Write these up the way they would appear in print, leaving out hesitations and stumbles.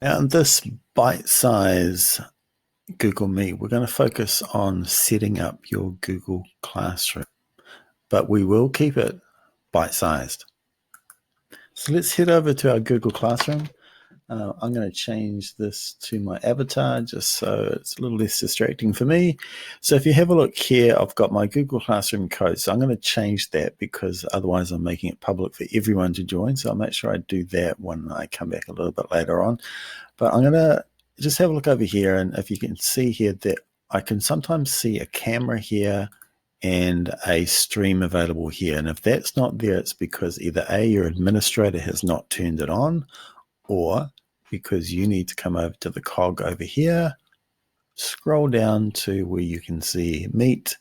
Now, in this bite-size Google Meet, we're going to focus on setting up your Google Classroom, but we will keep it bite-sized. So let's head over to our Google Classroom. I'm going to change this to my avatar just so it's a little less distracting for me. So if you have a look here, I've got my Google Classroom code. So I'm going to change that because otherwise I'm making it public for everyone to join. So I'll make sure I do that when I come back a little bit later on. But I'm going to just have a look over here. And if you can see here that I can sometimes see a camera here and a stream available here. And if that's not there, it's because either A, your administrator has not turned it on, or because you need to come over to the cog over here, scroll down to where you can see Meet,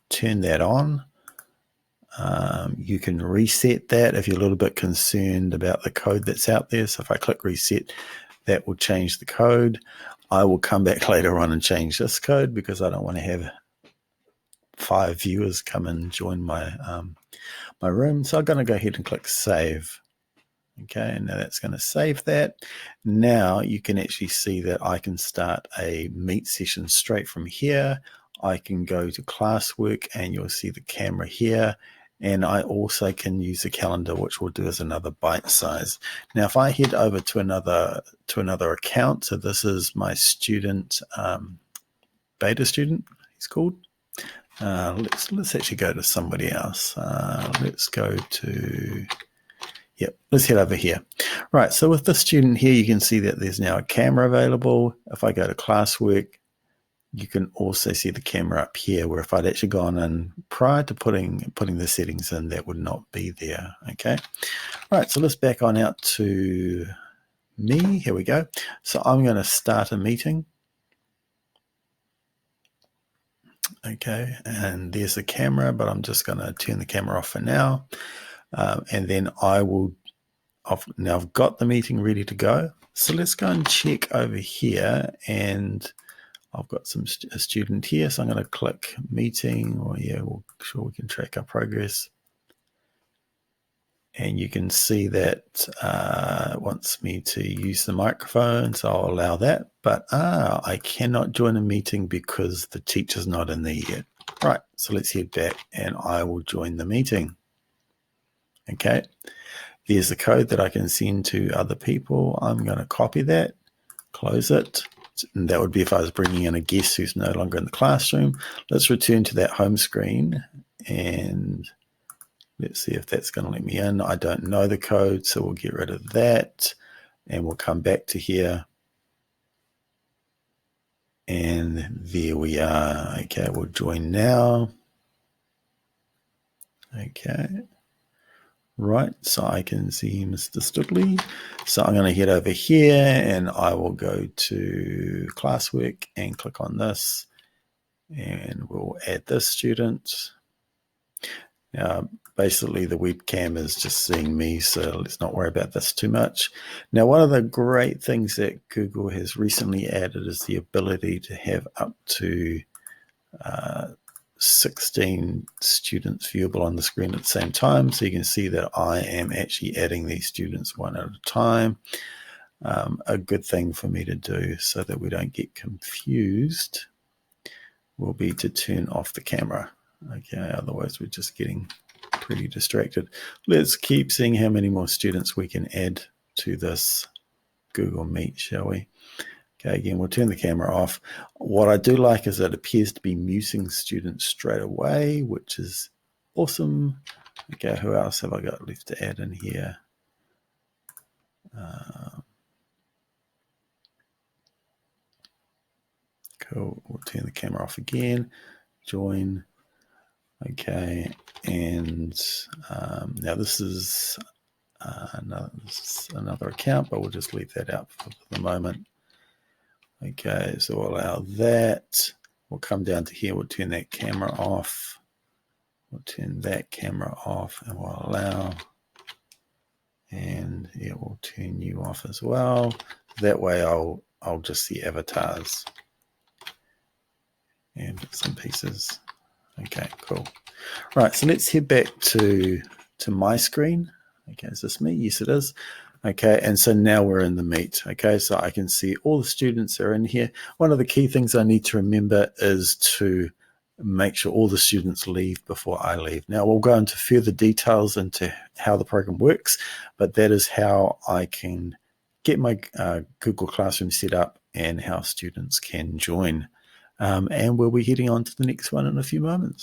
turn that on. You can reset that if you're a little bit concerned about the code that's out there. So if I click reset, that will change the code. I will come back later on and change this code because I don't want to have 5 viewers come and join my my room. So I'm going to go ahead and click save. Okay, and now that's going to save that. Now you can actually see that I can start a Meet session straight from here. I can go to classwork and you'll see the camera here. And I also can use the calendar, which we'll do as another bite size. Now, if I head over to another account, so this is my student, beta student, he's called. Let's actually go to somebody else. Let's go to... Yep, let's head over here. Right, so with the student here, you can see that there's now a camera available. If I go to classwork, you can also see the camera up here, where if I'd actually gone in prior to putting the settings in, that would not be there, okay? Right, so let's back on out to me. Here we go. So I'm going to start a meeting. Okay, and there's the camera, but I'm just going to turn the camera off for now. And then now I've got the meeting ready to go. So let's go and check over here, and I've got a student here. So I'm going to click meeting, or yeah, we'll sure we can track our progress. And you can see that it wants me to use the microphone, so I'll allow that. But I cannot join a meeting because the teacher's not in there yet. Right, so let's head back and I will join the meeting. Okay, there's the code that I can send to other people. I'm going to copy that, close it. And that would be if I was bringing in a guest who's no longer in the classroom. Let's return to that home screen and let's see if that's going to let me in. I don't know the code, so we'll get rid of that and we'll come back to here. And there we are. Okay, we'll join now. Okay. Right, so I can see Mr. Studley. So I'm going to head over here and I will go to classwork and click on this. And we'll add this student. Now, basically the webcam is just seeing me, so let's not worry about this too much. Now, one of the great things that Google has recently added is the ability to have up to 16 students viewable on the screen at the same time. So you can see that I am actually adding these students one at a time. A good thing for me to do so that we don't get confused will be to turn off the camera. Okay, otherwise we're just getting pretty distracted. Let's keep seeing how many more students we can add to this Google Meet, shall we? Okay, again, we'll turn the camera off. What I do like is that it appears to be muting students straight away, which is awesome. Okay, who else have I got left to add in here? Cool, we'll turn the camera off again. Join. Okay, and now this is another account, but we'll just leave that out for the moment. Okay, so we'll allow that. We'll come down to here, we'll turn that camera off. We'll turn that camera off and we'll allow. And yeah, we'll turn you off as well. That way I'll just see avatars and bits and pieces. Okay, cool. Right, so let's head back to my screen. Okay, is this me? Yes, it is. Okay, and so now we're in the meat. Okay, so I can see all the students are in here. One of the key things I need to remember is to make sure all the students leave before I leave. Now we'll go into further details into how the program works, but that is how I can get my Google Classroom set up and how students can join. And we'll be heading on to the next one in a few moments.